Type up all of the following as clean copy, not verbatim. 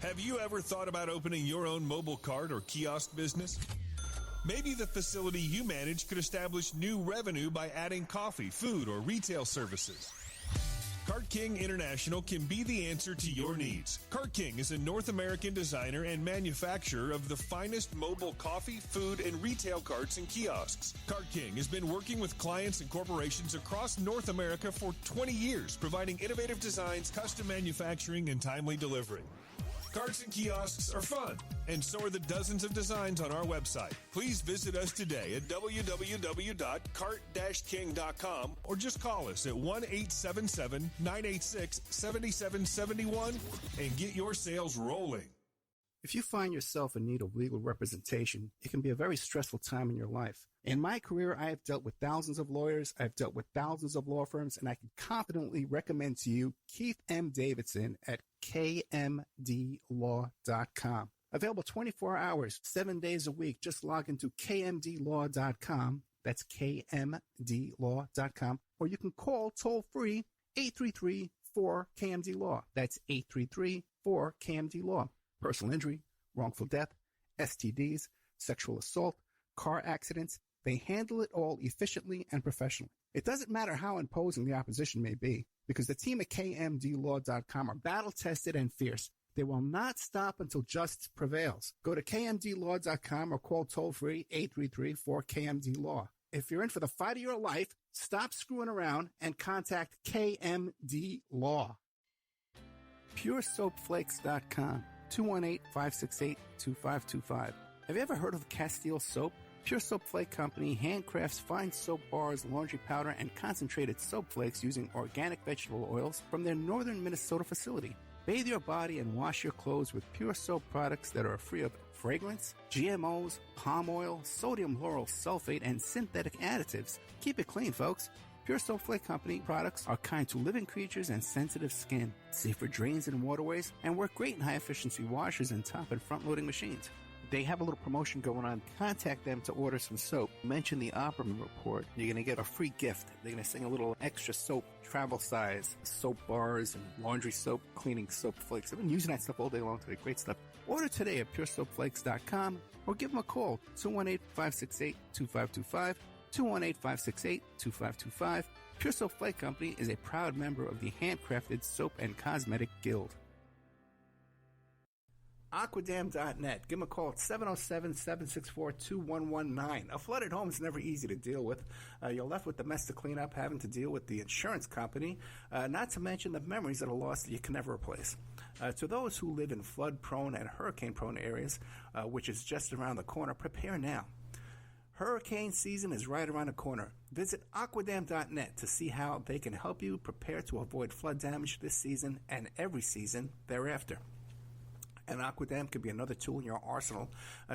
Have you ever thought about opening your own mobile cart or kiosk business? Maybe the facility you manage could establish new revenue by adding coffee, food, or retail services. Cart King International can be the answer to your needs. Cart King is a North American designer and manufacturer of the finest mobile coffee, food, and retail carts and kiosks. Cart King has been working with clients and corporations across North America for 20 years, providing innovative designs, custom manufacturing, and timely delivery. Carts and kiosks are fun, and so are the dozens of designs on our website. Please visit us today at www.cart-king.com or just call us at 1-877-986-7771 and get your sales rolling. If you find yourself in need of legal representation, it can be a very stressful time in your life. In my career, I have dealt with thousands of lawyers, I've dealt with thousands of law firms, and I can confidently recommend to you Keith M. Davidson at kmdlaw.com. Available 24 hours, 7 days a week. Just log into kmdlaw.com. That's kmdlaw.com. Or you can call toll-free 833-4KMD-LAW. That's 833-4KMD-LAW. Personal injury, wrongful death, STDs, sexual assault, car accidents. They handle it all efficiently and professionally. It doesn't matter how imposing the opposition may be, because the team at kmdlaw.com are battle-tested and fierce. They will not stop until justice prevails. Go to kmdlaw.com or call toll-free 833-4KMD-LAW. If you're in for the fight of your life, stop screwing around and contact KMD Law. PureSoapFlakes.com, 218-568-2525. Have you ever heard of Castile Soap? Pure Soap Flake Company handcrafts fine soap bars, laundry powder, and concentrated soap flakes using organic vegetable oils from their northern Minnesota facility. Bathe your body and wash your clothes with Pure Soap products that are free of fragrance, GMOs, palm oil, sodium lauryl sulfate, and synthetic additives. Keep it clean, folks. Pure Soap Flake Company products are kind to living creatures and sensitive skin, safe for drains and waterways, and work great in high-efficiency washers and top and front-loading machines. They have a little promotion going on. Contact them to order some soap. Mention the Opperman Report. You're going to get a free gift. They're going to send a little extra soap, travel size, soap bars and laundry soap, cleaning soap flakes. I've been using that stuff all day long today. Great stuff. Order today at puresoapflakes.com or give them a call, 218-568-2525, 218-568-2525. Pure Soap Flake Company is a proud member of the Handcrafted Soap and Cosmetic Guild. Aquadam.net. Give them a call at 707-764-2119. A flooded home is never easy to deal with. You're left with the mess to clean up, having to deal with the insurance company, not to mention the memories that are lost that you can never replace. To those who live in flood-prone and hurricane-prone areas, which is just around the corner, prepare now. Hurricane season is right around the corner. Visit Aquadam.net to see how they can help you prepare to avoid flood damage this season and every season thereafter. An Aquadam could be another tool in your arsenal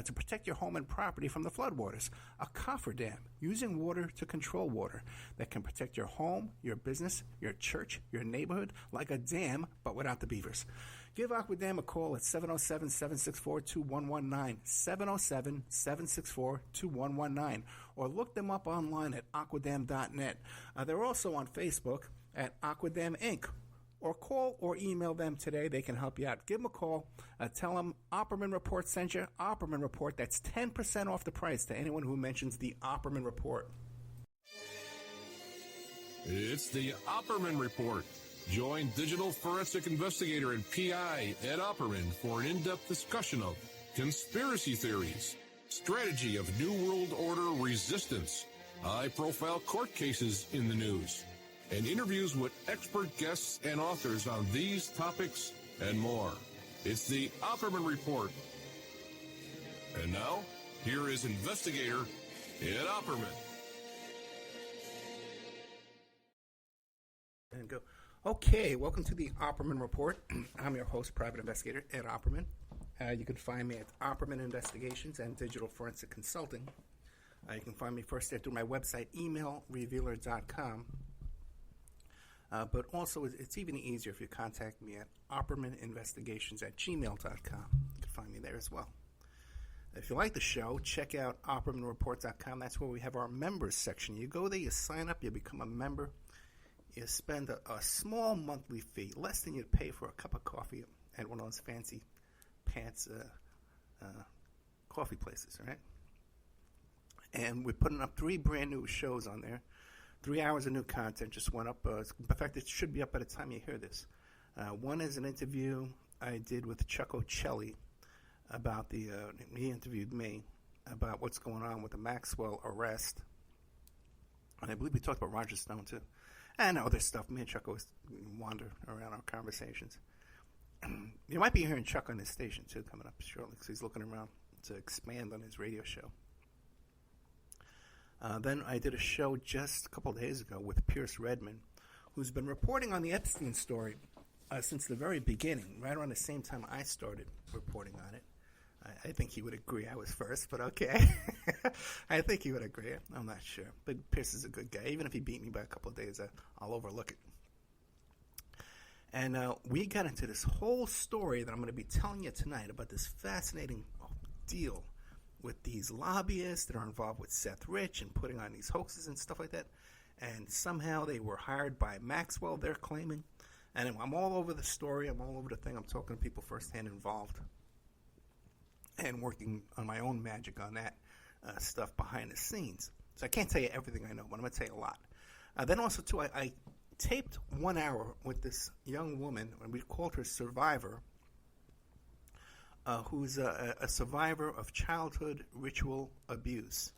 to protect your home and property from the floodwaters. A cofferdam, using water to control water, that can protect your home, your business, your church, your neighborhood, like a dam, but without the beavers. Give Aquadam a call at 707-764-2119, 707-764-2119, or look them up online at aquadam.net. They're also on Facebook at Aquadam Inc., or call or email them today. They can help you out. Give them a call. Tell them Opperman Report sent you. Opperman Report. That's 10% off the price to anyone who mentions the Opperman Report. It's the Opperman Report. Join digital forensic investigator and PI Ed Opperman for an in-depth discussion of conspiracy theories, strategy of New World Order resistance, high-profile court cases in the news, and interviews with expert guests and authors on these topics and more. It's the Opperman Report. And now, here is investigator Ed Opperman. And go. Okay, welcome to the Opperman Report. I'm your host, private investigator Ed Opperman. You can find me at Opperman Investigations and Digital Forensic Consulting. You can find me first there through my website, emailrevealer.com. But also, it's even easier if you contact me at oppermaninvestigations@gmail.com. You can find me there as well. If you like the show, check out oppermanreport.com. That's where we have our members section. You go there, you sign up, you become a member. You spend a small monthly fee, less than you'd pay for a cup of coffee at one of those fancy enhance coffee places, right? And we're putting up 3 brand new shows on there. 3 hours of new content just went up. In fact, it should be up by the time you hear this. One is an interview I did with Chuck O'Celli about he interviewed me about what's going on with the Maxwell arrest. And I believe we talked about Roger Stone, too. And other stuff. Me and Chuck always wander around our conversations. You might be hearing Chuck on this station, too, coming up shortly, because he's looking around to expand on his radio show. Then I did a show just a couple of days ago with Pierce Redmond, who's been reporting on the Epstein story since the very beginning, right around the same time I started reporting on it. I think he would agree I was first, but okay. I think he would agree. I'm not sure. But Pierce is a good guy. Even if he beat me by a couple of days, I'll overlook it. And we got into this whole story that I'm going to be telling you tonight about this fascinating deal with these lobbyists that are involved with Seth Rich and putting on these hoaxes and stuff like that. And somehow they were hired by Maxwell, they're claiming. And I'm all over the story. I'm all over the thing. I'm talking to people firsthand involved and working on my own magic on that stuff behind the scenes. So I can't tell you everything I know, but I'm going to tell you a lot. Then also, too, I taped 1 hour with this young woman, and we called her Survivor, who's a survivor of childhood ritual abuse.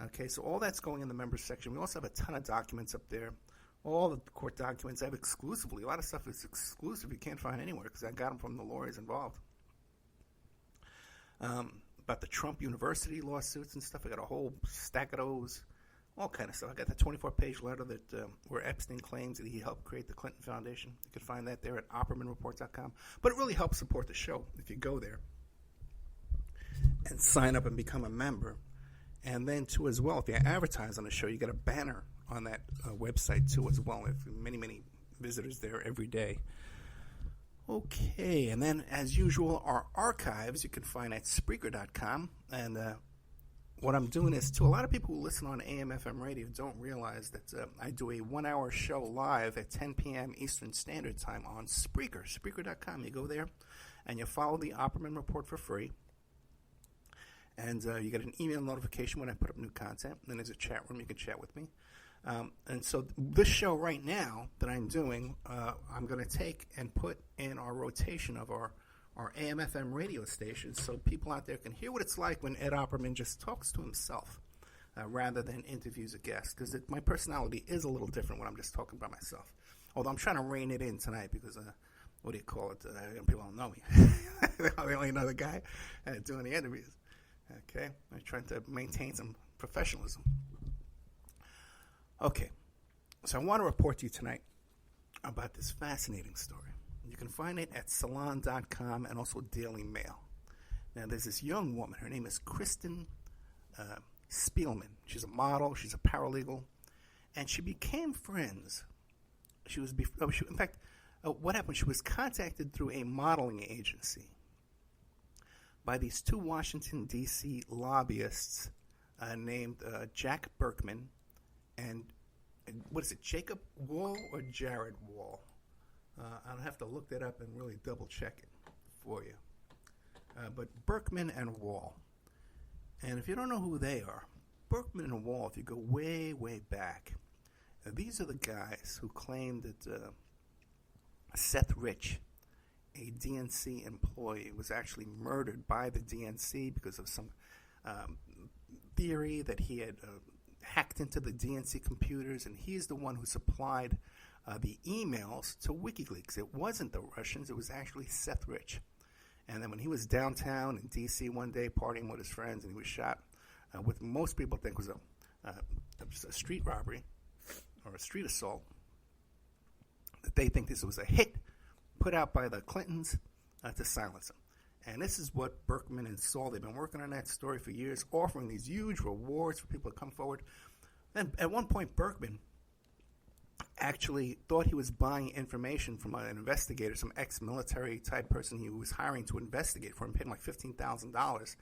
Okay, so all that's going in the members section. We also have a ton of documents up there. All the court documents I have exclusively. A lot of stuff is exclusive. You can't find anywhere because I got them from the lawyers involved. About the Trump University lawsuits and stuff. I got a whole stack of those. All kind of stuff. I got the 24-page letter that where Epstein claims that he helped create the Clinton Foundation. You can find that there at OppermanReport.com. But it really helps support the show if you go there and sign up and become a member. And then, too, as well, if you advertise on the show, you get a banner on that website, too, as well. If many, many visitors there every day. Okay, and then, as usual, our archives you can find at Spreaker.com. And what I'm doing is, too, a lot of people who listen on AM/FM radio don't realize that I do a 1-hour show live at 10 p.m. Eastern Standard Time on Spreaker. Spreaker.com. You go there, and you follow the Opperman Report for free. And you get an email notification when I put up new content. Then there's a chat room. You can chat with me. And so this show right now that I'm doing, I'm going to take and put in our rotation of our AM/FM radio stations so people out there can hear what it's like when Ed Opperman just talks to himself rather than interviews a guest. Because my personality is a little different when I'm just talking by myself. Although I'm trying to rein it in tonight because, what do you call it? People don't know me. They only know the guy doing the interviews. Okay? I'm trying to maintain some professionalism. Okay, so I want to report to you tonight about this fascinating story. You can find it at Salon.com and also Daily Mail. Now, there's this young woman. Her name is Kristen Spielman. She's a model. She's a paralegal. And she became friends. What happened? She was contacted through a modeling agency by these 2 Washington, D.C. lobbyists named Jack Burkman and what is it, Jacob Wohl or Jared Wohl? I'll have to look that up and really double-check it for you. But Burkman and Wohl. And if you don't know who they are, Burkman and Wohl, if you go way, way back, these are the guys who claimed that Seth Rich, a DNC employee, was actually murdered by the DNC because of some theory that he had hacked into the DNC computers, and he's the one who supplied the emails to WikiLeaks. It wasn't the Russians. It was actually Seth Rich. And then when he was downtown in D.C. one day partying with his friends and he was shot, what most people think was a street robbery or a street assault, that they think this was a hit put out by the Clintons to silence him. And this is what Burkman and Saul, they've been working on that story for years, offering these huge rewards for people to come forward. And at one point, Burkman actually thought he was buying information from an investigator, some ex-military type person he was hiring to investigate for him, paid him like $15,000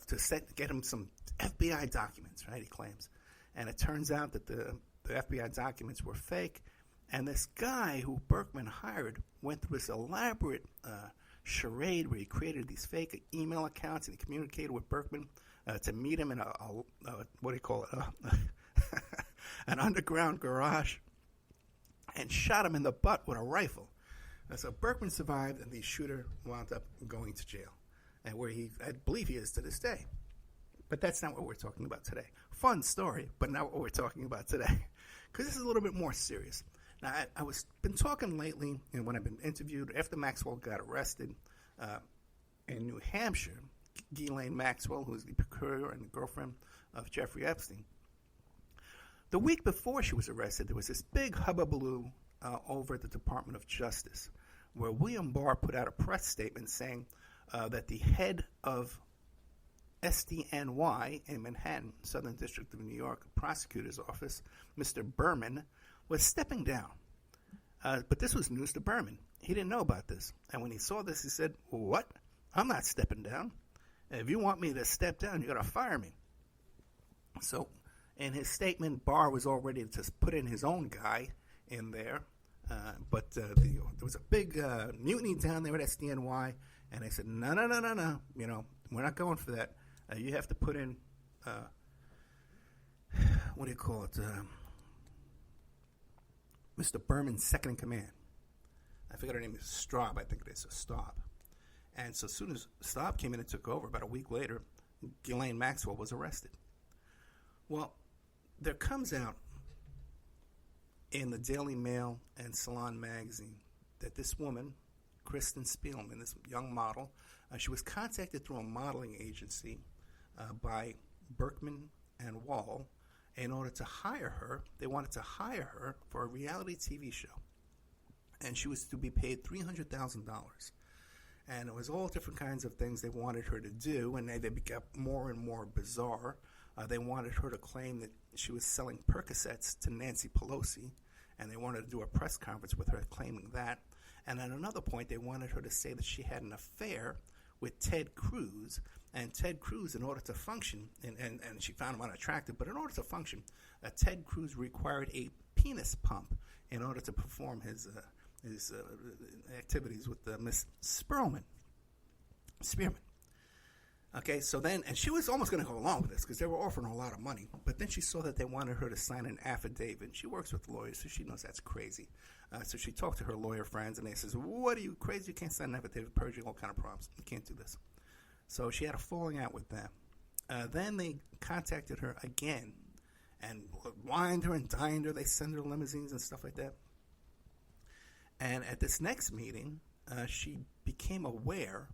to get him some FBI documents, right, he claims. And it turns out that the FBI documents were fake. And this guy who Burkman hired went through this elaborate charade where he created these fake email accounts and he communicated with Burkman to meet him in an underground garage, and shot him in the butt with a rifle. So Burkman survived, and the shooter wound up going to jail, and where I believe he is to this day. But that's not what we're talking about today. Fun story, but not what we're talking about today, because this is a little bit more serious. Now, I was been talking lately, and when I've been interviewed after Maxwell got arrested in New Hampshire, Ghislaine Maxwell, who is the procurator and the girlfriend of Jeffrey Epstein. The week before she was arrested, there was this big hubbubaloo over at the Department of Justice, where William Barr put out a press statement saying that the head of SDNY in Manhattan, Southern District of New York, prosecutor's office, Mr. Berman, was stepping down. But this was news to Berman. He didn't know about this. And when he saw this, he said, "What? I'm not stepping down. If you want me to step down, you got to fire me." So in his statement, Barr was all ready to put in his own guy in there. But there was a big mutiny down there at SDNY, and they said, no, we're not going for that. You have to put in, Mr. Berman's second in command. I forget her name is Straub, I think it is, Staub. And so as soon as Staub came in and took over, about a week later, Ghislaine Maxwell was arrested. Well, there comes out in the Daily Mail and Salon magazine that this woman, Kristen Spielman, this young model, she was contacted through a modeling agency by Burkman and Wohl in order to hire her. They wanted to hire her for a reality TV show, and she was to be paid $300,000. And it was all different kinds of things they wanted her to do, and they became more and more bizarre. They wanted her to claim that she was selling Percocets to Nancy Pelosi, and they wanted to do a press conference with her claiming that. And at another point, they wanted her to say that she had an affair with Ted Cruz, and Ted Cruz, in order to function, and she found him unattractive, but in order to function, Ted Cruz required a penis pump in order to perform his activities with Miss Spearman. Okay, so then, and she was almost going to go along with this because they were offering her a lot of money, but then she saw that they wanted her to sign an affidavit. She works with lawyers, so she knows that's crazy. So she talked to her lawyer friends, and they says, "What are you, crazy? You can't sign an affidavit, purging, all kind of problems. You can't do this." So she had a falling out with them. Then they contacted her again and wined her and dined her. They send her limousines and stuff like that. And at this next meeting, she became aware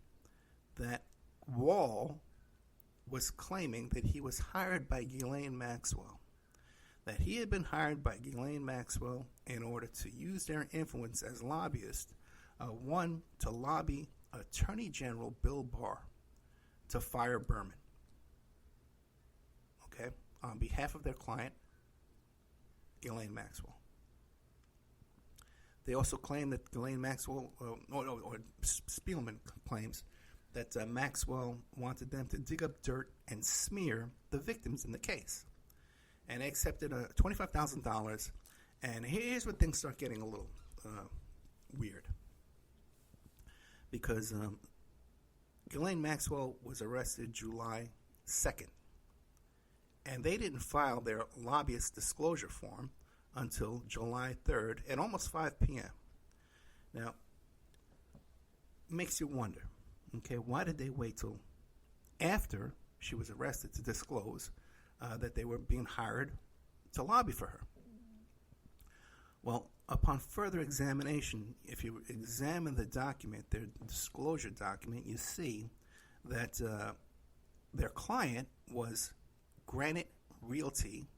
that Wohl was claiming that he was hired by Ghislaine Maxwell, that he had been hired by Ghislaine Maxwell in order to use their influence as lobbyists, one, to lobby Attorney General Bill Barr to fire Berman, okay, on behalf of their client, Ghislaine Maxwell. They also claim that Ghislaine Maxwell, or Spielman claims that Maxwell wanted them to dig up dirt and smear the victims in the case. And they accepted $25,000. And here's where things start getting a little weird. Because Ghislaine Maxwell was arrested July 2nd. And they didn't file their lobbyist disclosure form until July 3rd at almost 5 p.m. Now, it makes you wonder. Okay, why did they wait till after she was arrested to disclose that they were being hired to lobby for her? Well, upon further examination, if you examine the document, their disclosure document, you see that their client was Granite Realty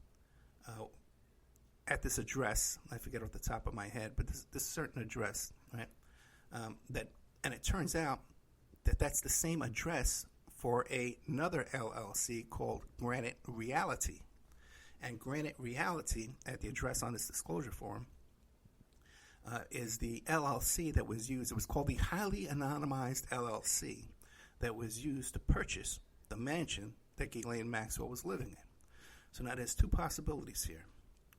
at this address. I forget off the top of my head, but this certain address, right? And it turns out that that's the same address for another LLC called Granite Reality. And Granite Reality, at the address on this disclosure form, is the LLC that was used. It was called the Highly Anonymized LLC that was used to purchase the mansion that Ghislaine Maxwell was living in. So now there's two possibilities here.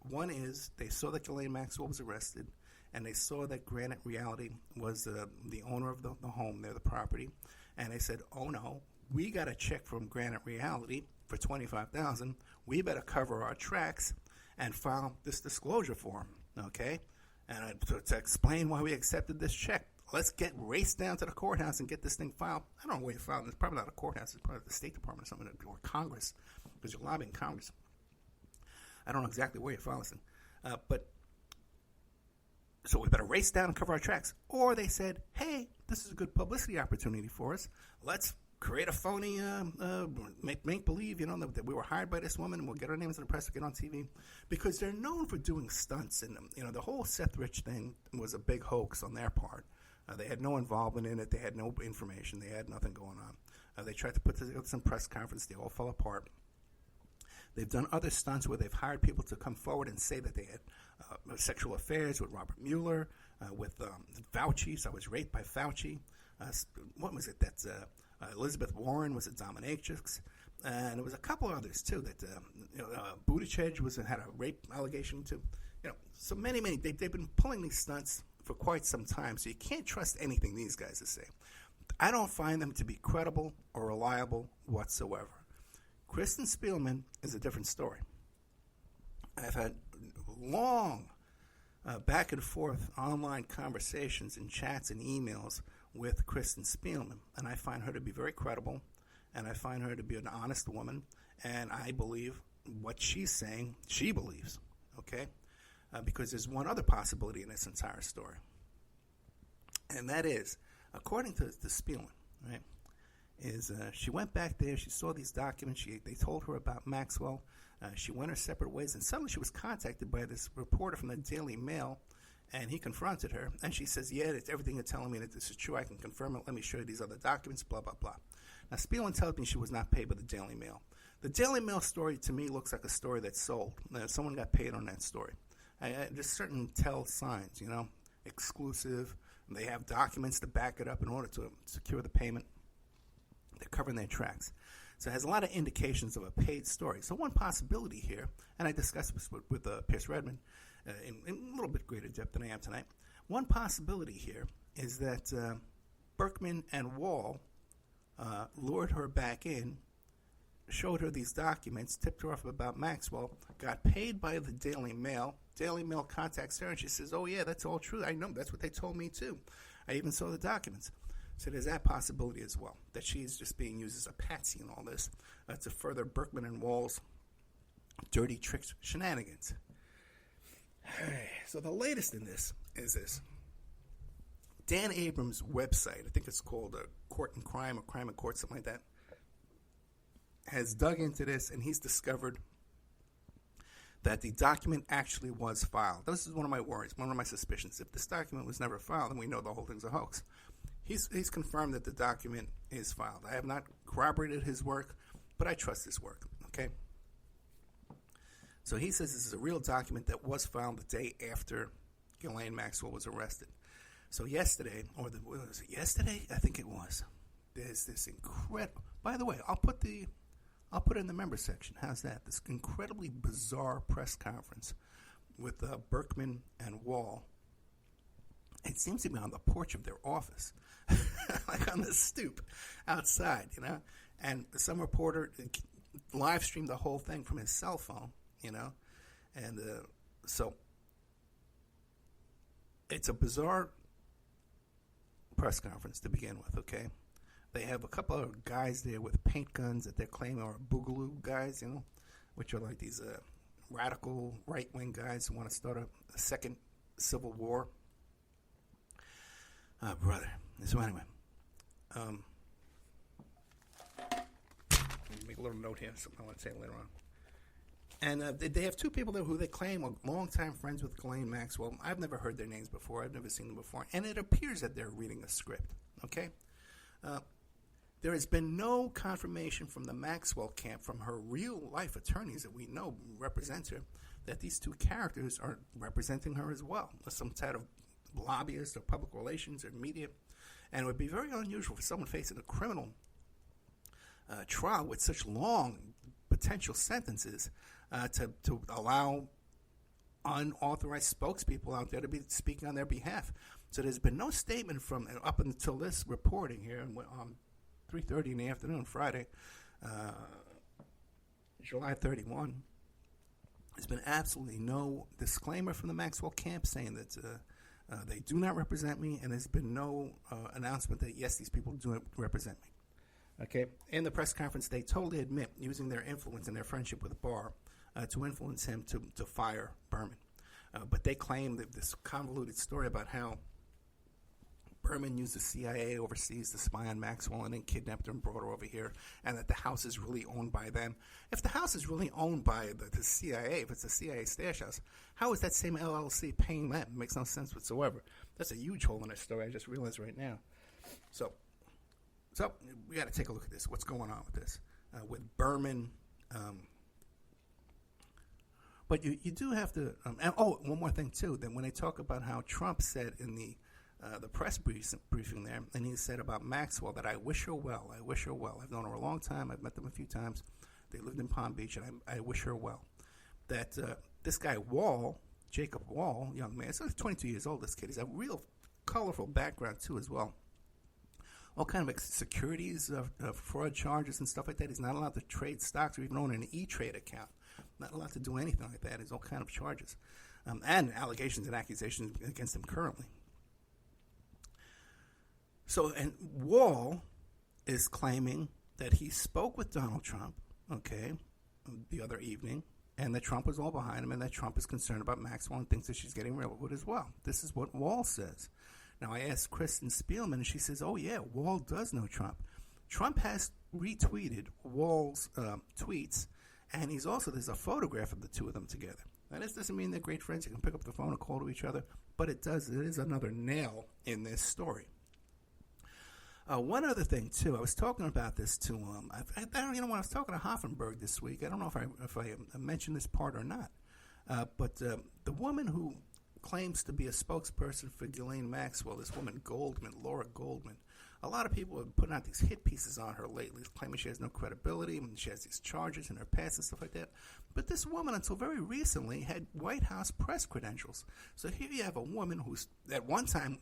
One is they saw that Ghislaine Maxwell was arrested, and they saw that Granite Reality was the owner of the home there, the property, and they said, oh no, we got a check from Granite Reality for $25,000. We better cover our tracks and file this disclosure form, okay? And to explain why we accepted this check, let's race down to the courthouse and get this thing filed. I don't know where you filed it. It's probably not a courthouse. It's probably the State Department or something, or Congress, because you're lobbying Congress. I don't know exactly where you file this thing. So we better race down and cover our tracks. Or they said, hey, this is a good publicity opportunity for us. Let's create a phony, make believe, that we were hired by this woman, and we'll get our names in the press to get on TV. Because they're known for doing stunts. And, the whole Seth Rich thing was a big hoax on their part. They had no involvement in it. They had no information. They had nothing going on. They tried to put together some press conference. They all fell apart. They've done other stunts where they've hired people to come forward and say that they had sexual affairs with Robert Mueller, with Fauci. So I was raped by Fauci. What was it? That's Elizabeth Warren was a dominatrix. And there was a couple others, too, that Buttigieg had a rape allegation, too. So many. They've been pulling these stunts for quite some time, so you can't trust anything these guys say. I don't find them to be credible or reliable whatsoever. Kristen Spielman is a different story. I've had long back and forth online conversations and chats and emails with Kristen Spielman, and I find her to be very credible, and I find her to be an honest woman, and I believe what she's saying, she believes, okay? Because there's one other possibility in this entire story, and that is, according to Spielman, right, she went back there, she saw these documents, they told her about Maxwell, she went her separate ways, and suddenly she was contacted by this reporter from the Daily Mail, and he confronted her, and she says, yeah, it's everything you're telling me that this is true, I can confirm it, let me show you these other documents, blah, blah, blah. Now, Spielman tells me she was not paid by the Daily Mail. The Daily Mail story, to me, looks like a story that's sold. Someone got paid on that story. There's certain tell signs, exclusive, and they have documents to back it up in order to secure the payment. They're covering their tracks. So it has a lot of indications of a paid story. So one possibility here, and I discussed this with Pierce Redmond in a little bit greater depth than I am tonight. One possibility here is that Burkman and Wohl lured her back in, showed her these documents, tipped her off about Maxwell, got paid by the Daily Mail. Daily Mail contacts her, and she says, oh, yeah, that's all true. I know. That's what they told me, too. I even saw the documents. So there's that possibility as well, that she's just being used as a patsy in all this to further Burkman and Wohl's dirty tricks shenanigans. So the latest in this is this. Dan Abrams' website, I think it's called Court and Crime or Crime and Court, something like that, has dug into this, and he's discovered that the document actually was filed. This is one of my worries, one of my suspicions. If this document was never filed, then we know the whole thing's a hoax. He's confirmed that the document is filed. I have not corroborated his work, but I trust his work, okay? So he says this is a real document that was filed the day after Ghislaine Maxwell was arrested. So yesterday, was it yesterday? I think it was. There's this incredible. By the way, I'll put it in the member section. How's that? This incredibly bizarre press conference with Burkman and Wohl. It seems to be on the porch of their office, like on the stoop outside, And some reporter live streamed the whole thing from his cell phone, And so it's a bizarre press conference to begin with, okay? They have a couple of guys there with paint guns that they're claiming are Boogaloo guys, which are like these radical right-wing guys who want to start a second civil war. Brother. So anyway, let me make a little note here, something I want to say later on. And they have two people there who they claim are longtime friends with Ghislaine Maxwell. I've never heard their names before. I've never seen them before. And it appears that they're reading a script, okay? There has been no confirmation from the Maxwell camp, from her real-life attorneys that we know represent her, that these two characters are representing her as well, some type of lobbyist or public relations or media. And it would be very unusual for someone facing a criminal trial with such long potential sentences to allow unauthorized spokespeople out there to be speaking on their behalf. So there's been no statement from up until this reporting here, 3:30 in the afternoon, Friday, July 31. There's been absolutely no disclaimer from the Maxwell camp saying that they do not represent me, and there's been no announcement that, yes, these people do represent me. Okay. In the press conference, they totally admit using their influence and their friendship with Barr to influence him to fire Burkman. But they claim that this convoluted story about how Burkman used the CIA overseas to spy on Maxwell and then kidnapped her and brought her over here, and that the house is really owned by them. If the house is really owned by the CIA, if it's a CIA stash house, how is that same LLC paying them? It makes no sense whatsoever. That's a huge hole in their story. I just realized right now. So we got to take a look at this. What's going on with this? With Burkman. But you do have to. One more thing too. That when they talk about how Trump said in the press briefing there, and he said about Maxwell that I wish her well. I wish her well. I've known her a long time. I've met them a few times. They lived in Palm Beach, and I wish her well. That this guy Wohl, Jacob Wohl, young man, so he's 22 years old. This kid, he's a real colorful background too, as well. All kind of securities, fraud charges and stuff like that. He's not allowed to trade stocks or even own an E-Trade account. Not allowed to do anything like that. There's all kind of charges and allegations and accusations against him currently. So, and Wohl is claiming that he spoke with Donald Trump, the other evening, and that Trump was all behind him, and that Trump is concerned about Maxwell and thinks that she's getting rid of it as well. This is what Wohl says. Now, I asked Kristen Spielman, and she says, oh, yeah, Wohl does know Trump. Trump has retweeted Wohl's tweets, and there's a photograph of the two of them together. Now, this doesn't mean they're great friends. You can pick up the phone and call to each other, but it is another nail in this story. One other thing, too, I was talking about this to when I was talking to Hoffenberg this week, I don't know if I mentioned this part or not, but the woman who claims to be a spokesperson for Ghislaine Maxwell, this woman Laura Goldman, a lot of people have put out these hit pieces on her lately, claiming she has no credibility and she has these charges in her past and stuff like that. But this woman, until very recently, had White House press credentials. So here you have a woman who's at one time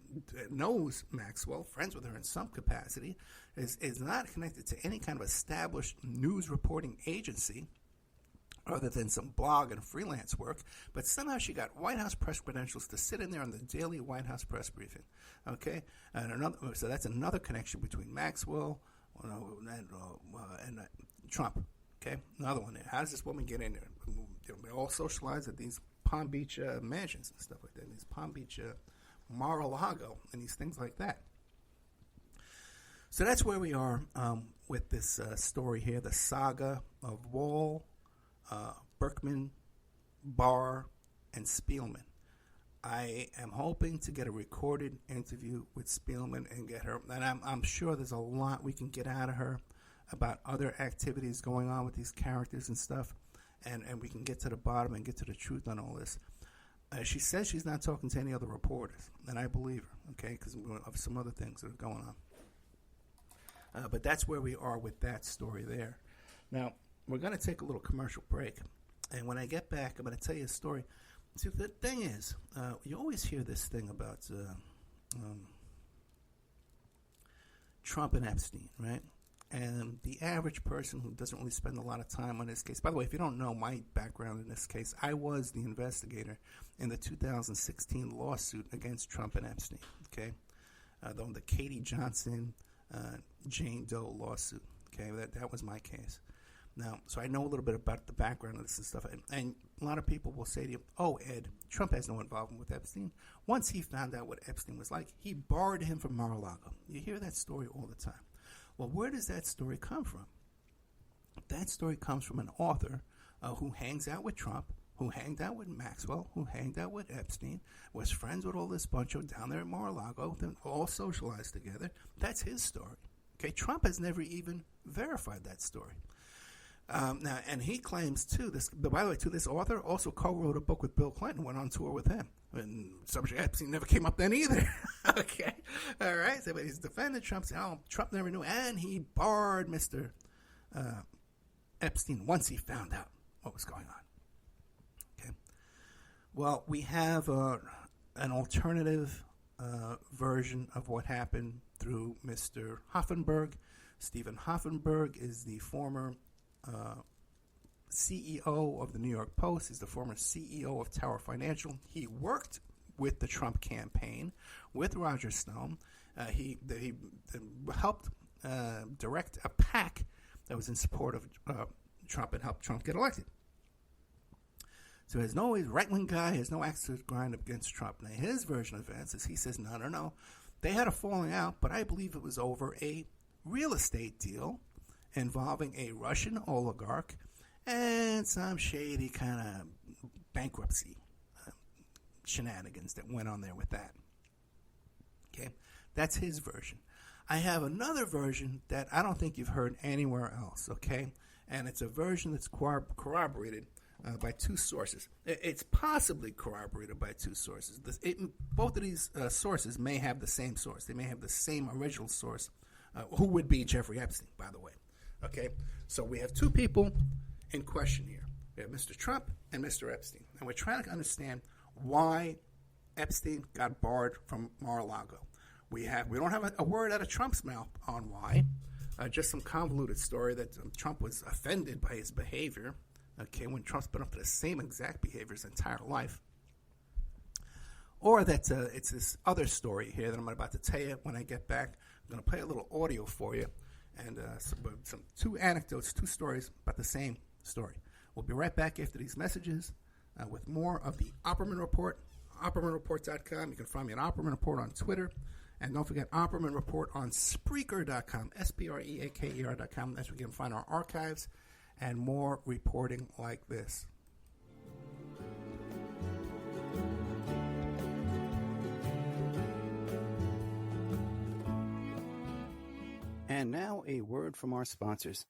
knows Maxwell, friends with her in some capacity, is not connected to any kind of established news reporting agency other than some blog and freelance work, but somehow she got White House press credentials to sit in there on the daily White House press briefing. Okay, so that's another connection between Maxwell and Trump. Okay, another one there. How does this woman get in there? They all socialize at these Palm Beach mansions and stuff like that, these Palm Beach Mar-a-Lago and these things like that. So that's where we are with this story here, the saga of Wohl, Burkman, Barr, and Spielman. I am hoping to get a recorded interview with Spielman and get her, and I'm sure there's a lot we can get out of her about other activities going on with these characters and stuff, and we can get to the bottom and get to the truth on all this. She says she's not talking to any other reporters, and I believe her, okay, because of some other things that are going on. But that's where we are with that story there. Now, we're going to take a little commercial break, and when I get back, I'm going to tell you a story. See, the thing is, you always hear this thing about Trump and Epstein, right? And the average person who doesn't really spend a lot of time on this case. By the way, if you don't know my background in this case, I was the investigator in the 2016 lawsuit against Trump and Epstein, okay? The Katie Johnson, Jane Doe lawsuit, okay? That was my case. Now, so I know a little bit about the background of this and stuff. And a lot of people will say to you, oh, Ed, Trump has no involvement with Epstein. Once he found out what Epstein was like, he barred him from Mar-a-Lago. You hear that story all the time. Well, where does that story come from? That story comes from an author who hangs out with Trump, who hanged out with Maxwell, who hanged out with Epstein, was friends with all this bunch of down there at Mar-a-Lago, they all socialized together. That's his story. Okay, Trump has never even verified that story. Now, and he claims too. But by the way, this author also co-wrote a book with Bill Clinton, went on tour with him, and subject Epstein never came up then either. Okay, all right. So, but he's defending Trump, saying, "Oh, Trump never knew," and he barred Mr. Epstein once he found out what was going on. Okay. Well, we have an alternative version of what happened through Mr. Hoffenberg. Stephen Hoffenberg is the former CEO of the New York Post. He's the former CEO of Tower Financial. He worked with the Trump campaign, with Roger Stone. He helped direct a PAC that was in support of Trump and helped Trump get elected. So there's no right-wing guy, has no axe to grind against Trump. Now, his version of events is he says, no. They had a falling out, but I believe it was over a real estate deal involving a Russian oligarch and some shady kind of bankruptcy shenanigans that went on there with that. Okay, that's his version. I have another version that I don't think you've heard anywhere else, okay? And it's a version that's corroborated by two sources. It's possibly corroborated by two sources. Both of these sources may have the same source. They may have the same original source, who would be Jeffrey Epstein, by the way. Okay, so we have two people in question here. We have Mr. Trump and Mr. Epstein. And we're trying to understand why Epstein got barred from Mar-a-Lago. We don't have a word out of Trump's mouth on why. Just some convoluted story that Trump was offended by his behavior. Okay, when Trump's been up to the same exact behavior his entire life. Or that it's this other story here that I'm about to tell you when I get back. I'm going to play a little audio for you and some two anecdotes, two stories about the same story. We'll be right back after these messages with more of the Opperman Report, OppermanReport.com. You can find me at Opperman Report on Twitter. And don't forget Opperman Report on Spreaker.com, SPREAKER.com. That's where you can find our archives and more reporting like this. And now a word from our sponsors.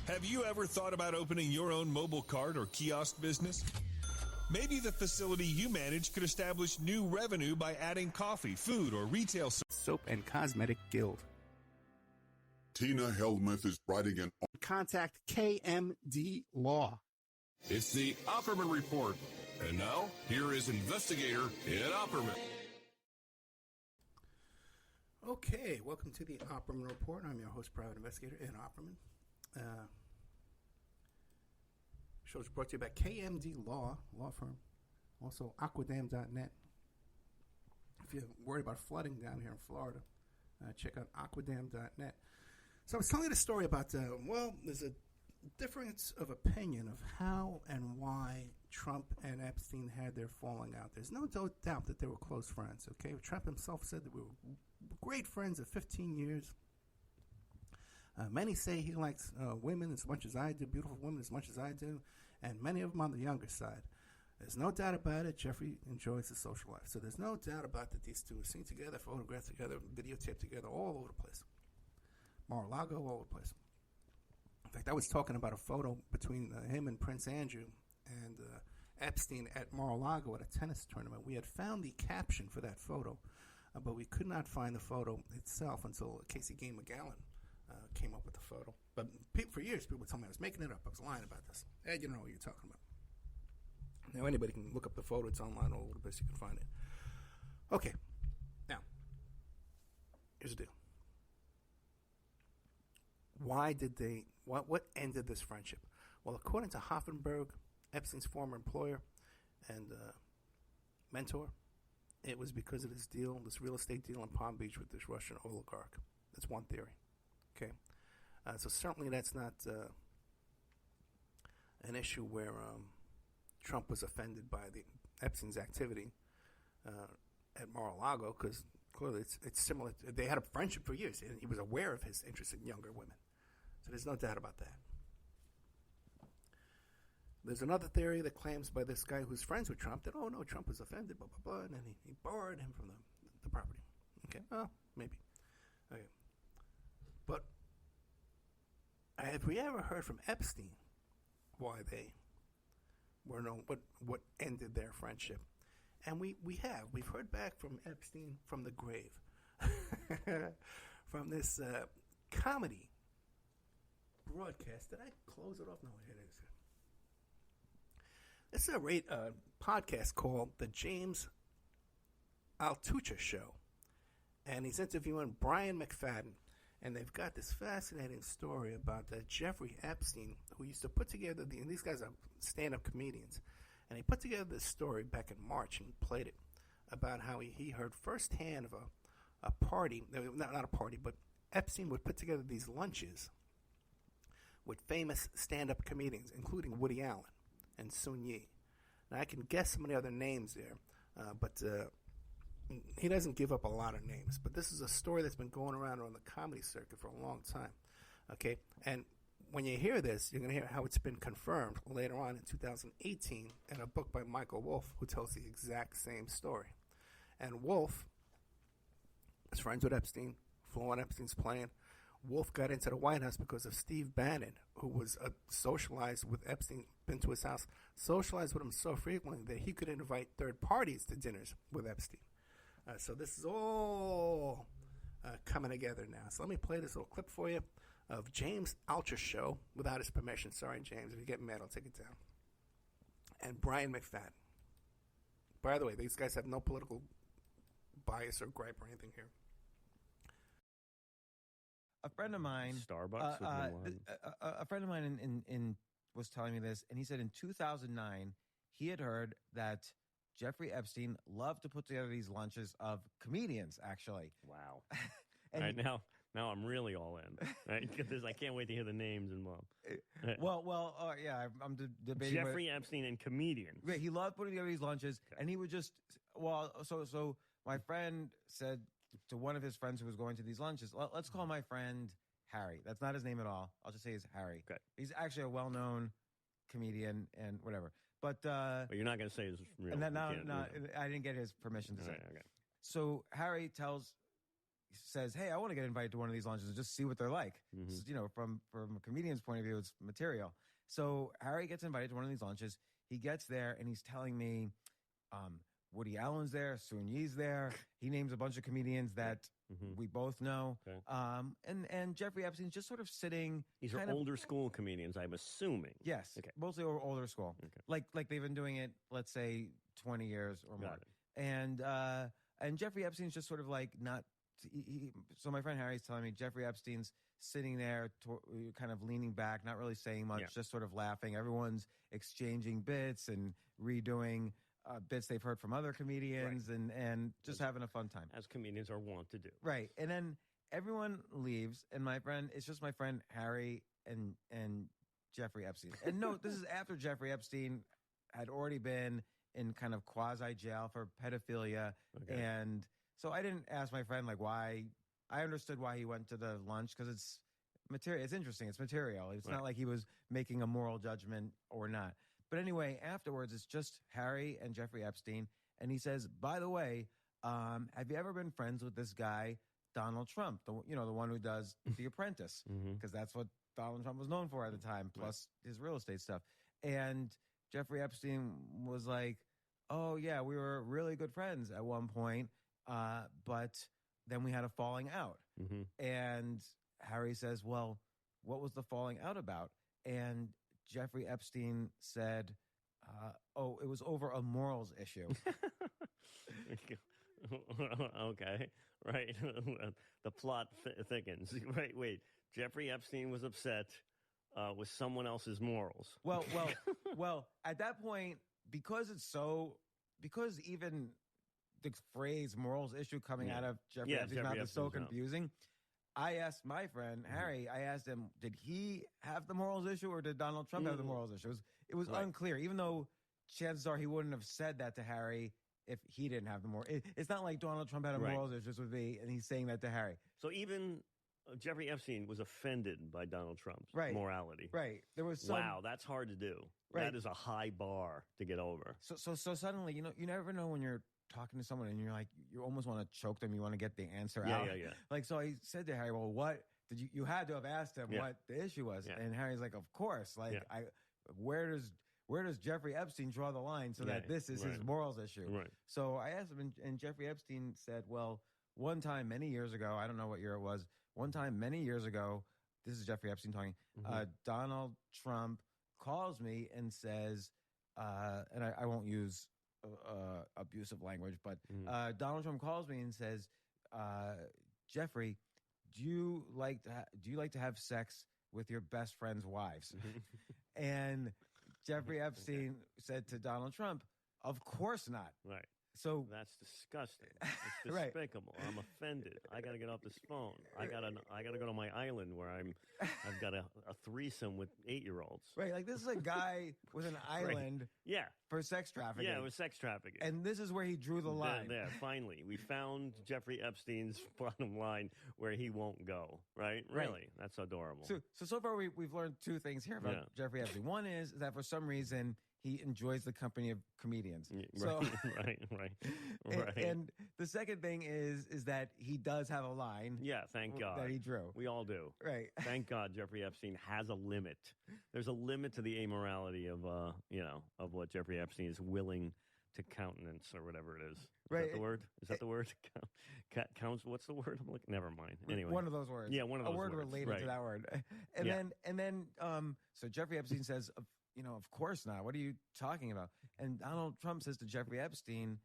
Have you ever thought about opening your own mobile cart or kiosk business? Maybe the facility you manage could establish new revenue by adding coffee, food, or retail Soap and Cosmetic Guild. Tina Helmuth is writing an... Contact KMD Law. It's the Opperman Report. And now, here is investigator Ed Opperman. Okay, welcome to the Opperman Report. I'm your host, private investigator Ed Opperman. Show is brought to you by KMD Law firm. Also, Aquadam.net. If you're worried about flooding down here in Florida, check out Aquadam.net. So I was telling you the story about, there's a difference of opinion of how and why Trump and Epstein had their falling out. There's no doubt that they were close friends, okay? Trump himself said that we were great friends of 15 years. Many say he likes women as much as I do, beautiful women as much as I do, and many of them on the younger side. There's no doubt about it. Jeffrey enjoys his social life. So there's no doubt about that these two are seen together, photographed together, videotaped together, all over the place. Mar-a-Lago, all over the place. In fact, I was talking about a photo between him and Prince Andrew and Epstein at Mar-a-Lago at a tennis tournament. We had found the caption for that photo, but we could not find the photo itself until Casey Gay McGowan came up with the photo. But for years, people would tell me I was making it up. I was lying about this. Ed, you don't know what you're talking about. Now, anybody can look up the photo. It's online all over the place. You can find it. Okay. Now, here's the deal. Why did they, what ended this friendship? Well, according to Hoffenberg, Epstein's former employer and mentor, it was because of this deal, this real estate deal in Palm Beach with this Russian oligarch. That's one theory. Okay. So certainly that's not an issue where Trump was offended by the Epstein's activity at Mar-a-Lago, because clearly it's similar. They had a friendship for years, and he was aware of his interest in younger women. So there's no doubt about that. There's another theory that claims by this guy who's friends with Trump that, Trump was offended, blah, blah, blah, and then he barred him from the property. Okay, well, maybe. Okay. But have we ever heard from Epstein why they were what ended their friendship? And we have. We've heard back from Epstein from the grave. From this comedy broadcast. Did I close it off? No, it is. This is a podcast called The James Altucher Show. And he's interviewing Brian McFadden. And they've got this fascinating story about Jeffrey Epstein, who used to put together, and these guys are stand-up comedians. And he put together this story back in March and played it about how he heard firsthand of a party, not a party, but Epstein would put together these lunches with famous stand-up comedians, including Woody Allen and Sun Yi. Now, I can guess some of the other names there, but he doesn't give up a lot of names. But this is a story that's been going around on the comedy circuit for a long time, okay? And when you hear this, you're going to hear how it's been confirmed later on in 2018 in a book by Michael Wolff, who tells the exact same story. And Wolff is friends with Epstein, flew on Epstein's plane. Wolff got into the White House because of Steve Bannon, who was socialized with Epstein, been to his house, socialized with him so frequently that he could invite third parties to dinners with Epstein. So this is all coming together now. So let me play this little clip for you of James Altucher Show without his permission. Sorry, James. If you get mad, I'll take it down. And Brian McFadden. By the way, these guys have no political bias or gripe or anything here. A friend of mine, Starbucks. a friend of mine in was telling me this, and he said in 2009 he had heard that Jeffrey Epstein loved to put together these lunches of comedians. Actually, Wow. and All right, now I'm really all in. Right? I can't wait to hear the names involved. yeah, I'm debating. Jeffrey Epstein and comedian. Right, he loved putting together these lunches, and he would just So my friend said to one of his friends who was going to these lunches, let's call my friend Harry. That's not his name at all. I'll just say he's Harry. Okay. He's actually a well-known comedian and whatever. But you're not going to say his real and name. I didn't get his permission to say. Right, okay. So Harry says, "Hey, I want to get invited to one of these lunches and just see what they're like." Mm-hmm. So, from a comedian's point of view, it's material. So Harry gets invited to one of these lunches. He gets there and he's telling me, Woody Allen's there, Sun Yi's there. He names a bunch of comedians that we both know. Okay. And Jeffrey Epstein's just sort of sitting. These are older school comedians, I'm assuming. Yes, Okay. mostly older school. Okay. Like they've been doing it, let's say, 20 years or more. Got it. And Jeffrey Epstein's just sort of like not. So my friend Harry's telling me Jeffrey Epstein's sitting there, kind of leaning back, not really saying much, just sort of laughing. Everyone's exchanging bits and redoing bits they've heard from other comedians, and just having a fun time. As comedians are wont to do. Right. And then everyone leaves, and it's just my friend Harry and Jeffrey Epstein. And no, this is after Jeffrey Epstein had already been in kind of quasi-jail for pedophilia. Okay. And so I didn't ask my friend, like, why. I understood why he went to the lunch, because it's material. It's interesting. It's material. It's not like he was making a moral judgment or not. But anyway, afterwards, it's just Harry and Jeffrey Epstein. And he says, by the way, have you ever been friends with this guy, Donald Trump, the one who does The Apprentice? Because that's what Donald Trump was known for at the time, plus his real estate stuff. And Jeffrey Epstein was like, oh, yeah, we were really good friends at one point, but then we had a falling out. And Harry says, well, what was the falling out about? And Jeffrey Epstein said, it was over a morals issue. Okay, right. The plot thickens. Right, wait. Jeffrey Epstein was upset with someone else's morals. Well, at that point, because even the phrase morals issue coming out of Jeffrey Epstein's mouth is so confusing. I asked my friend, Harry, I asked him, did he have the morals issue or did Donald Trump have the morals issue? It was unclear, even though chances are he wouldn't have said that to Harry if he didn't have the morals. It's not like Donald Trump had a morals issue with me and he's saying that to Harry. So even Jeffrey Epstein was offended by Donald Trump's morality. Right. There was some, wow, that's hard to do. Right. That is a high bar to get over. So suddenly, you never know when you're talking to someone and you're like, you almost want to choke them. You want to get the answer out. Yeah. Like, so I said to Harry, well, what did you had to have asked him what the issue was. Yeah. And Harry's like, of course. Like, where does Jeffrey Epstein draw the line so that this is his morals issue? Right. So I asked him, and Jeffrey Epstein said, well, one time many years ago, I don't know what year it was, one time many years ago, this is Jeffrey Epstein talking, Donald Trump calls me and says, and I won't use abusive language, but Donald Trump calls me and says, Jeffrey, do you like to have sex with your best friend's wives? And Jeffrey Epstein said to Donald Trump, of course not. Right. So that's disgusting. It's despicable. I'm offended. I got to get off this phone. I got to go to my island where I've got a threesome with 8-year-olds. Right, like this is a guy with an island. Yeah. For sex trafficking. Yeah, it was sex trafficking. And this is where he drew the line. There, finally, we found Jeffrey Epstein's bottom line where he won't go. Right. Really, that's adorable. So far we've learned 2 things here about Jeffrey Epstein. One is that for some reason he enjoys the company of comedians. So, right. And the second thing is that he does have a line. Yeah, thank God. That he drew. We all do. Right. Thank God Jeffrey Epstein has a limit. There's a limit to the amorality of what Jeffrey Epstein is willing to countenance or whatever it is. Is that the word? Is that the word? Counts. What's the word? I'm like, never mind. Anyway. One of those words. Yeah, one of those words. A word related to that word. And then so Jeffrey Epstein says, of course not. What are you talking about? And Donald Trump says to Jeffrey Epstein,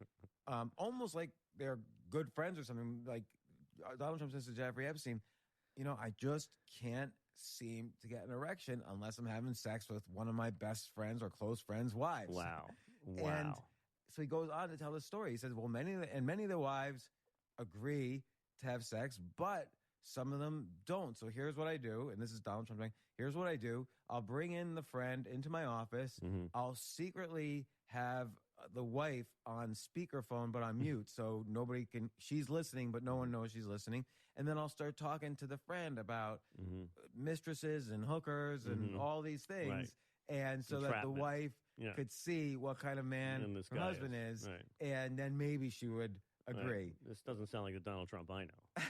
almost like they're good friends or something, like Donald Trump says to Jeffrey Epstein, I just can't seem to get an erection unless I'm having sex with one of my best friends or close friends' wives. Wow. And so he goes on to tell the story. He says, well, many of the wives agree to have sex, but some of them don't. So here's what I do. And this is Donald Trump saying, here's what I do. I'll bring in the friend into my office. Mm-hmm. I'll secretly have the wife on speakerphone, but on mute. So nobody can, she's listening, but no one knows she's listening. And then I'll start talking to the friend about mistresses and hookers and all these things. Right. And so that the wife could see what kind of man her husband is. Right. And then maybe she would agree. Right. This doesn't sound like the Donald Trump I know.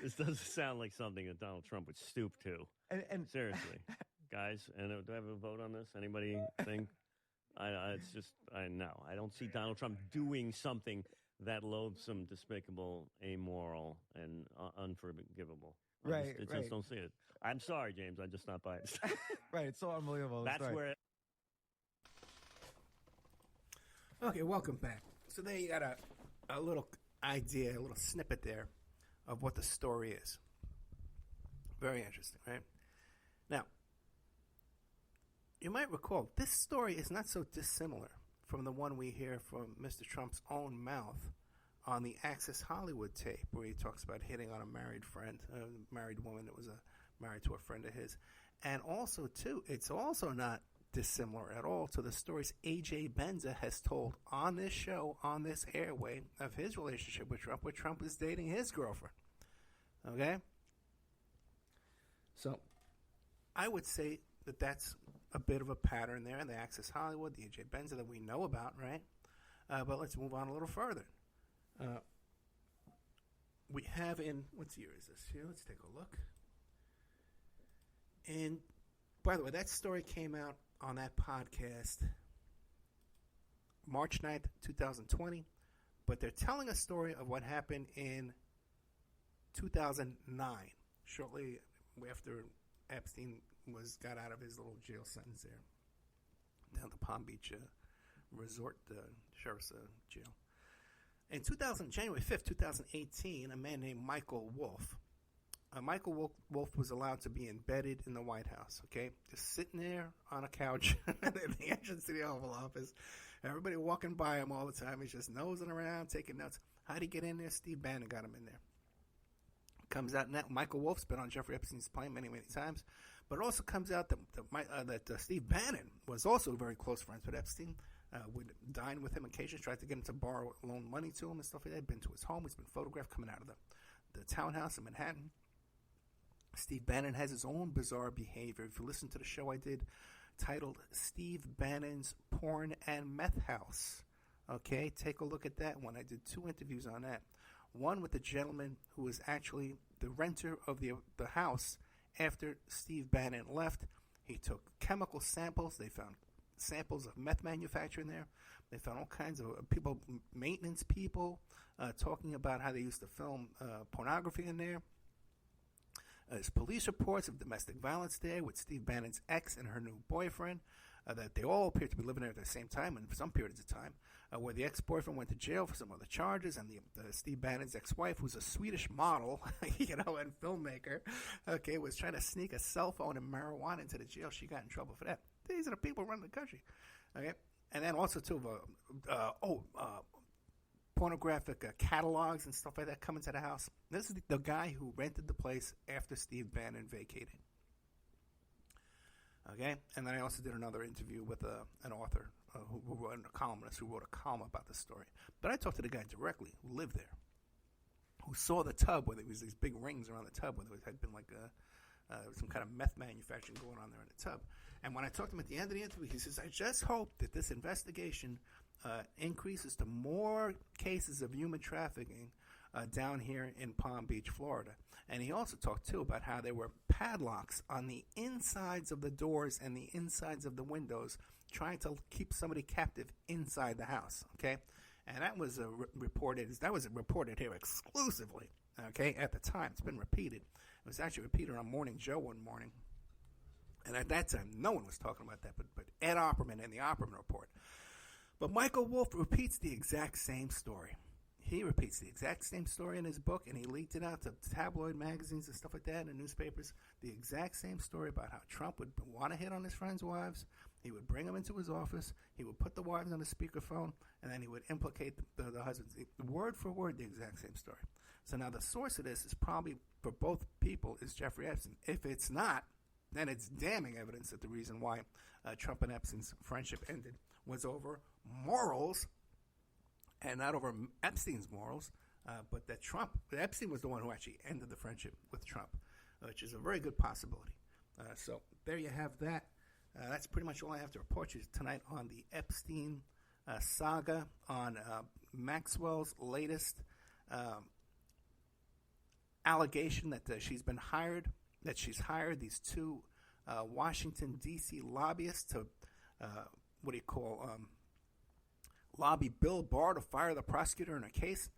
This doesn't sound like something that Donald Trump would stoop to. And seriously, guys, and do I have a vote on this? Anybody think? It's just, no. I don't see Donald Trump doing something that loathsome, despicable, amoral, and unforgivable. I just don't see it. I'm sorry, James. I just not buy it. Right. It's so unbelievable. That's where. Okay, welcome back. So there you got a little idea, a little snippet there of what the story is. Very interesting, right? Now, you might recall, this story is not so dissimilar from the one we hear from Mr. Trump's own mouth on the Access Hollywood tape, where he talks about hitting on a married friend, a married woman that was married to a friend of his. And also, too, it's also not dissimilar at all to the stories A.J. Benza has told on this show, on this airway, of his relationship with Trump, where Trump is dating his girlfriend. Okay? So, I would say that that's a bit of a pattern there in the Access Hollywood, the A.J. Benza that we know about, right? But let's move on a little further. We have what year is this here? Let's take a look. And, by the way, that story came out on that podcast March 9th, 2020. But they're telling a story of what happened in 2009, shortly after Epstein got out of his little jail sentence there, down the Palm Beach resort sheriff's jail. In January 5th, 2018, a man named Michael Wolff. Michael Wolff was allowed to be embedded in the White House, okay? Just sitting there on a couch at the entrance to the Oval Office. Everybody walking by him all the time. He's just nosing around, taking notes. How'd he get in there? Steve Bannon got him in there. Comes out now, Michael Wolff's been on Jeffrey Epstein's plane many, many times. But it also comes out that Steve Bannon was also very close friends with Epstein. Would dine with him occasionally, tried to get him to borrow, loan money to him and stuff like that. Been to his home. He's been photographed coming out of the townhouse in Manhattan. Steve Bannon has his own bizarre behavior. If you listen to the show I did titled Steve Bannon's Porn and Meth House, okay, take a look at that one. I did 2 interviews on that. One with the gentleman who was actually the renter of the house after Steve Bannon left. He took chemical samples. They found samples of meth manufacturing there. They found all kinds of people, maintenance people, talking about how they used to film pornography in there. There's police reports of domestic violence there with Steve Bannon's ex and her new boyfriend. that they all appeared to be living there at the same time and for some periods of time, where the ex-boyfriend went to jail for some other charges, and the Steve Bannon's ex-wife, who's a Swedish model, and filmmaker, was trying to sneak a cell phone and marijuana into the jail. She got in trouble for that. These are the people running the country, okay? And then also, too, pornographic catalogs and stuff like that coming to the house. This is the guy who rented the place after Steve Bannon vacated. Okay, and then I also did another interview with an author who wrote a columnist who wrote a column about the story. But I talked to the guy directly who lived there, who saw the tub where there was these big rings around the tub where there had been like some kind of meth manufacturing going on there in the tub. And when I talked to him at the end of the interview, he says, "I just hope that this investigation increases to more cases of human trafficking down here in Palm Beach, Florida." And he also talked, too, about how there were padlocks on the insides of the doors and the insides of the windows trying to keep somebody captive inside the house, okay? And that was reported here exclusively, okay, at the time. It's been repeated. It was actually repeated on Morning Joe one morning. And at that time, no one was talking about that, but Ed Opperman in the Opperman Report. But Michael Wolff repeats the exact same story. He repeats the exact same story in his book, and he leaked it out to tabloid magazines and stuff like that and newspapers. The exact same story about how Trump would want to hit on his friends' wives. He would bring them into his office. He would put the wives on the speakerphone, and then he would implicate the husbands. Word for word, the exact same story. So now the source of this is probably, for both people, is Jeffrey Epstein. If it's not, then it's damning evidence that the reason why Trump and Epstein's friendship ended was over morals, and not over Epstein's morals, but that Epstein was the one who actually ended the friendship with Trump, which is a very good possibility. So there you have that. That's pretty much all I have to report you tonight on the Epstein saga, on Maxwell's latest allegation that she's hired these two Washington, D.C. lobbyists to, lobby Bill Barr to fire the prosecutor in a case.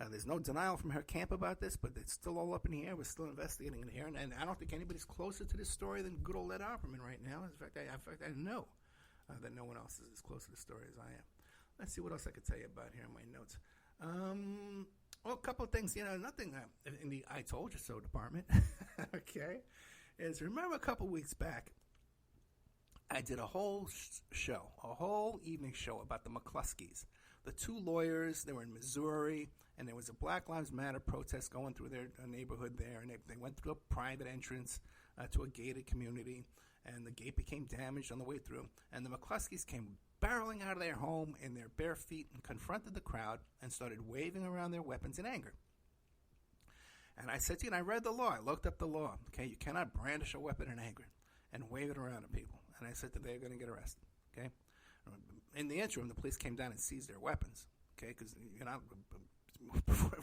There's no denial from her camp about this, but it's still all up in the air. We're still investigating it here, and I don't think anybody's closer to this story than good old Ed Opperman right now. In fact, I know that no one else is as close to the story as I am. Let's see what else I could tell you about here in my notes. A couple of things. Nothing in the I Told You So department. Okay, remember a couple weeks back, I did a whole evening show about the McCluskeys. The two lawyers, they were in Missouri, and there was a Black Lives Matter protest going through their neighborhood there, and they went through a private entrance to a gated community, and the gate became damaged on the way through, and the McCluskeys came barreling out of their home in their bare feet and confronted the crowd and started waving around their weapons in anger. And I said to you, and I read the law. I looked up the law. Okay, you cannot brandish a weapon in anger and wave it around at people. And I said that they're going to get arrested. Okay. In the interim, the police came down and seized their weapons. Okay, because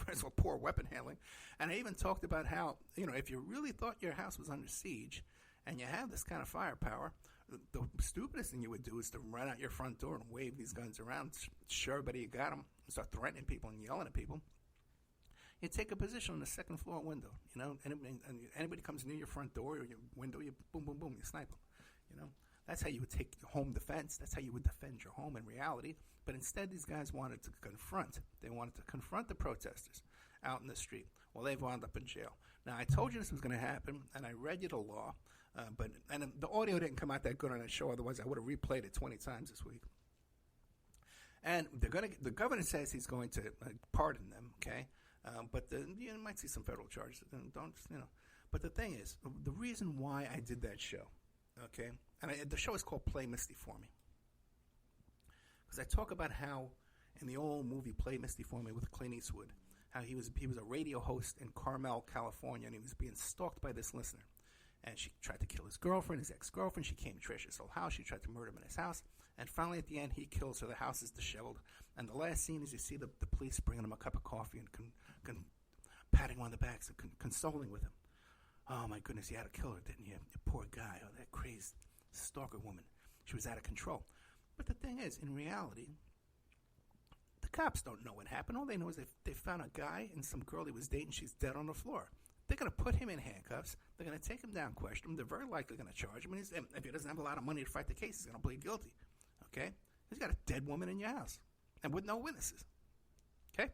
first of all, poor weapon handling. And I even talked about how if you really thought your house was under siege and you have this kind of firepower, the stupidest thing you would do is to run out your front door and wave these guns around, show everybody you got them, and start threatening people and yelling at people. You take a position on the second floor window, and anybody comes near your front door or your window, you boom, boom, boom, you snipe them, That's how you would take home defense. That's how you would defend your home in reality. But instead, these guys wanted to confront. They wanted to confront the protesters out in the street. Well, they've wound up in jail. Now, I told you this was going to happen, and I read you the law, but the audio didn't come out that good on the show. Otherwise, I would have replayed it 20 times this week. And the governor says he's going to pardon them, okay? But you might see some federal charges. But the thing is, the reason why I did that show, okay, and the show is called Play Misty For Me, because I talk about how in the old movie Play Misty For Me with Clint Eastwood, how he was a radio host in Carmel, California, and he was being stalked by this listener. And she tried to kill his girlfriend, his ex-girlfriend. She came to trash his whole house. She tried to murder him in his house. And finally, at the end, he kills her. The house is disheveled. And the last scene is you see the police bringing him a cup of coffee and patting him on the back and consoling with him. Oh, my goodness, you had to kill her, didn't you? You poor guy. Oh, that crazed stalker woman. She was out of control. But the thing is, in reality, the cops don't know what happened. All they know is they found a guy and some girl he was dating. She's dead on the floor. They're going to put him in handcuffs. They're going to take him down, question him. They're very likely going to charge him. And if he doesn't have a lot of money to fight the case, he's going to plead guilty. Okay? He's got a dead woman in your house and with no witnesses. Okay?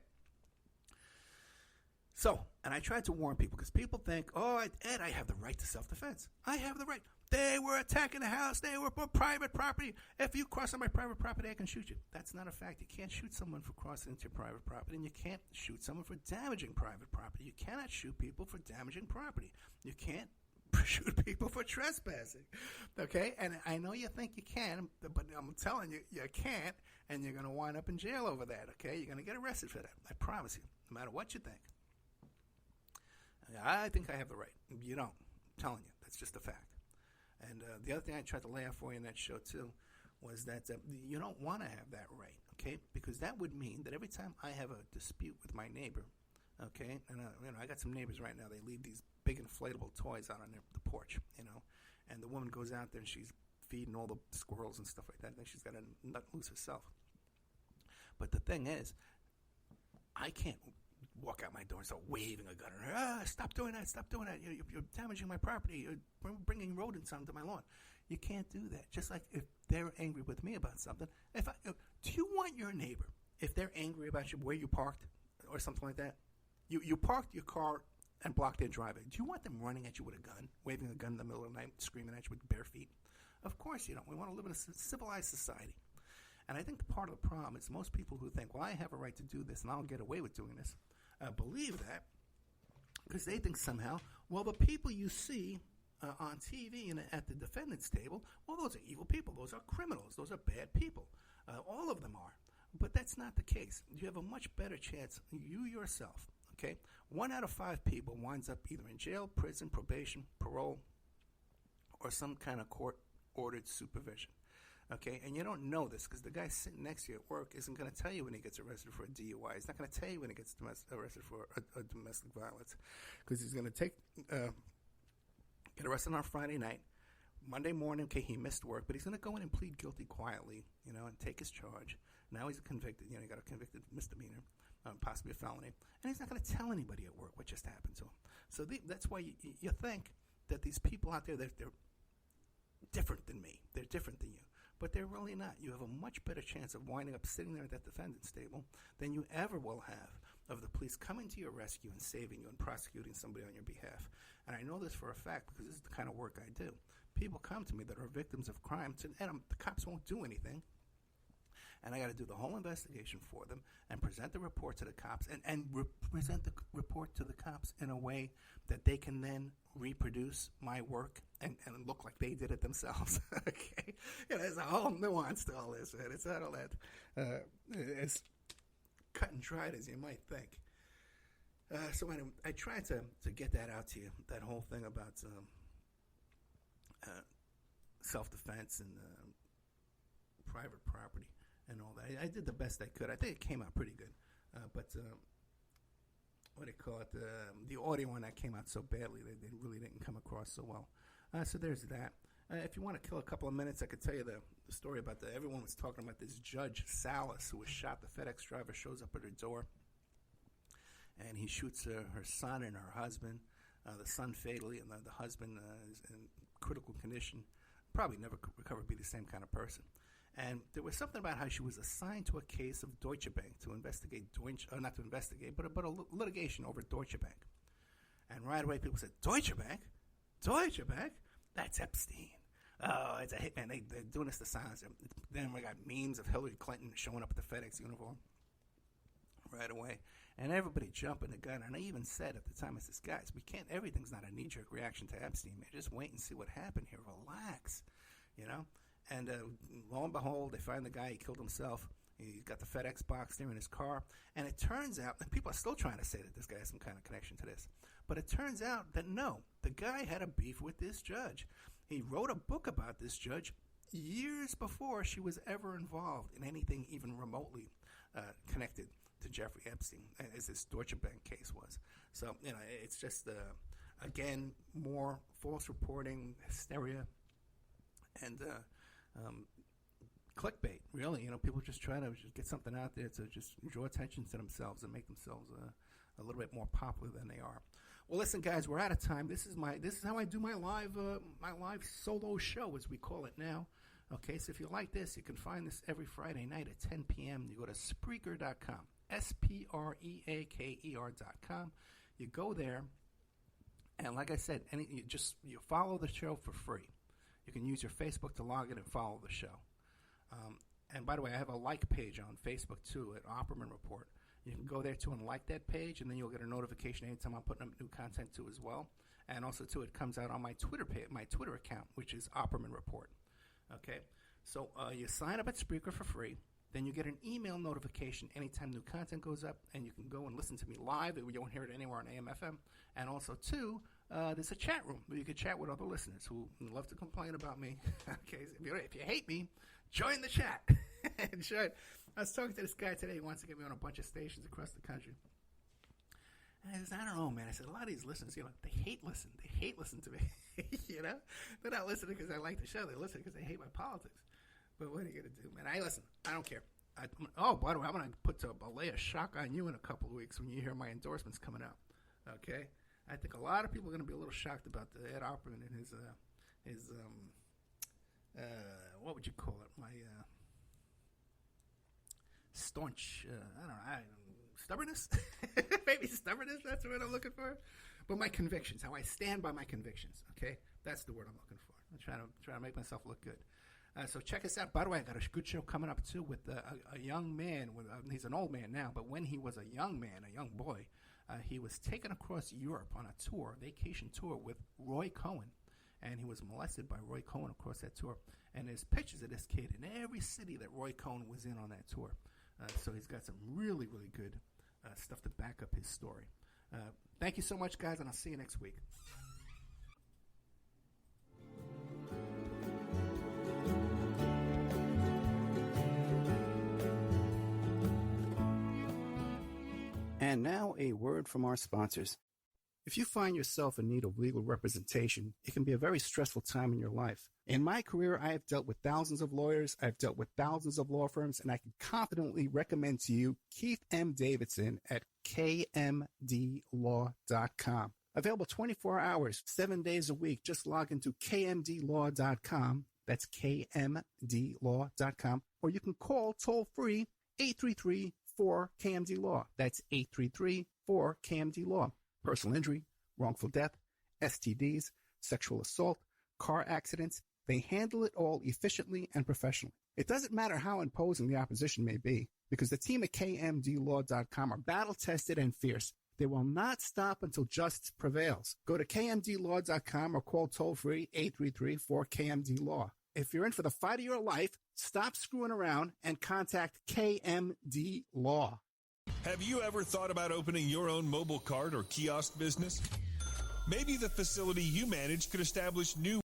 So, and I tried to warn people because people think, oh, Ed, I have the right to self-defense. I have the right. They were attacking the house. They were private property. If you cross on my private property, I can shoot you. That's not a fact. You can't shoot someone for crossing into your private property, and you can't shoot someone for damaging private property. You cannot shoot people for damaging property. You can't shoot people for trespassing. Okay? And I know you think you can, but I'm telling you, you can't, and you're going to wind up in jail over that. Okay? You're going to get arrested for that. I promise you, no matter what you think. I think I have the right. You don't. I'm telling you. That's just a fact. And the other thing I tried to lay out for you in that show, too, was that you don't want to have that right, okay? Because that would mean that every time I have a dispute with my neighbor, okay, and I got some neighbors right now, they leave these big inflatable toys out on the porch, and the woman goes out there and she's feeding all the squirrels and stuff like that, and then she's got a nut loose herself. But the thing is, I can't walk out my door and start waving a gun at her. Stop doing that. Stop doing that. You're damaging my property. You're bringing rodents onto my lawn. You can't do that. Just like if they're angry with me about something. Do you want your neighbor, if they're angry about you, where you parked or something like that, you parked your car and blocked their driveway. Do you want them running at you with a gun, waving a gun in the middle of the night, screaming at you with bare feet? Of course you don't. We want to live in a civilized society. And I think part of the problem is most people who think, well, I have a right to do this and I'll get away with doing this, believe that because they think somehow, well, the people you see on TV and at the defendant's table, well, those are evil people. Those are criminals. Those are bad people. All of them are. But that's not the case. You have a much better chance, you yourself, okay? 1 out of 5 people winds up either in jail, prison, probation, parole, or some kind of court-ordered supervision. Okay, and you don't know this because the guy sitting next to you at work isn't going to tell you when he gets arrested for a DUI. He's not going to tell you when he gets arrested for a domestic violence because he's going to get arrested on Friday night. Monday morning, okay, he missed work, but he's going to go in and plead guilty quietly, and take his charge. Now he's convicted. He got a convicted misdemeanor, possibly a felony, and he's not going to tell anybody at work what just happened to him. So that's why you think that these people out there, they're different than me. They're different than you. But they're really not. You have a much better chance of winding up sitting there at that defendant's table than you ever will have of the police coming to your rescue and saving you and prosecuting somebody on your behalf. And I know this for a fact because this is the kind of work I do. People come to me that are victims of crime, and the cops won't do anything. And I got to do the whole investigation for them and present the report to the cops and present the report to the cops in a way that they can then reproduce my work and look like they did it themselves. Okay? There's a whole nuance to all this, man. It's not all that as cut and dried as you might think. So anyway, I tried to get that out to you, that whole thing about self-defense and private property and all that. I did the best I could. I think it came out pretty good. But what do you call it? The audio on that came out so badly that they really didn't come across so well. So there's that. If you want to kill a couple of minutes, I could tell you the story about everyone was talking about this Judge Salas who was shot. The FedEx driver shows up at her door, and he shoots her son and her husband, the son fatally, and the husband is in critical condition. Probably never recover, be the same kind of person. And there was something about how she was assigned to a case of Deutsche Bank to investigate, not to investigate, but a litigation over Deutsche Bank. And right away people said, Deutsche Bank? Deutsche Bank? That's Epstein. Oh, it's a hitman. They're doing this to silence him. Then we got memes of Hillary Clinton showing up at the FedEx uniform right away. And everybody jumping the gun. And I even said at the time, I said, guys, everything's not a knee-jerk reaction to Epstein, man. Just wait and see what happened here. Relax, And lo and behold, they find the guy. He killed himself. He's got the FedEx box there in his car. And it turns out, and people are still trying to say that this guy has some kind of connection to this. But it turns out that no, the guy had a beef with this judge. He wrote a book about this judge years before she was ever involved in anything even remotely connected to Jeffrey Epstein, as this Deutsche Bank case was. So, it's just, again, more false reporting, hysteria, and clickbait, really. People just try to just get something out there to just draw attention to themselves and make themselves a little bit more popular than they are. Well, listen, guys, we're out of time. This is how I do my live solo show, as we call it now. Okay, so if you like this, you can find this every Friday night at 10 p.m. You go to Spreaker.com, Spreaker.com. You go there, and like I said, you follow the show for free. You can use your Facebook to log in and follow the show. And by the way, I have a like page on Facebook too at Opperman Report. You can go there too and like that page, and then you'll get a notification anytime I'm putting up new content too as well. And also too, it comes out on my Twitter page, my Twitter account, which is Opperman Report. Okay, so you sign up at Spreaker for free. Then you get an email notification anytime new content goes up, and you can go and listen to me live. You won't hear it anywhere on AM/FM. And also too, there's a chat room where you can chat with other listeners who love to complain about me. Okay, so if you hate me, join the chat. Sure. I was talking to this guy today. He wants to get me on a bunch of stations across the country. And I says, I don't know, man. I said, a lot of these listeners, they hate listen. They hate listen to me. They're not listening because I like the show. They listen because they hate my politics. But what are you going to do, man? I listen. I don't care. By the way, I'm going to lay a shock on you in a couple of weeks when you hear my endorsements coming out. Okay? I think a lot of people are going to be a little shocked about the Ed Opperman and his what would you call it? My staunch, stubbornness? Maybe stubbornness, that's the word I'm looking for. But my convictions, how I stand by my convictions, okay? That's the word I'm looking for. I'm trying to make myself look good. So check us out. By the way, I got a good show coming up, too, with a young man. He's an old man now, but when he was a young man, a young boy, he was taken across Europe on a vacation tour with Roy Cohen. And he was molested by Roy Cohen across that tour. And there's pictures of this kid in every city that Roy Cohen was in on that tour. So he's got some really, really good stuff to back up his story. Thank you so much, guys, and I'll see you next week. And now a word from our sponsors. If you find yourself in need of legal representation, it can be a very stressful time in your life. In my career, I have dealt with thousands of lawyers, I've dealt with thousands of law firms, and I can confidently recommend to you Keith M. Davidson at kmdlaw.com. Available 24 hours, 7 days a week. Just log into kmdlaw.com. That's kmdlaw.com. Or you can call toll-free 833-4KMD-LAW. That's 833-4KMD-LAW. Personal injury, wrongful death, STDs, sexual assault, car accidents, they handle it all efficiently and professionally. It doesn't matter how imposing the opposition may be, because the team at kmdlaw.com are battle-tested and fierce. They will not stop until justice prevails. Go to kmdlaw.com or call toll-free 833-4KMD-LAW. If you're in for the fight of your life, stop screwing around and contact KMD Law. Have you ever thought about opening your own mobile cart or kiosk business? Maybe the facility you manage could establish new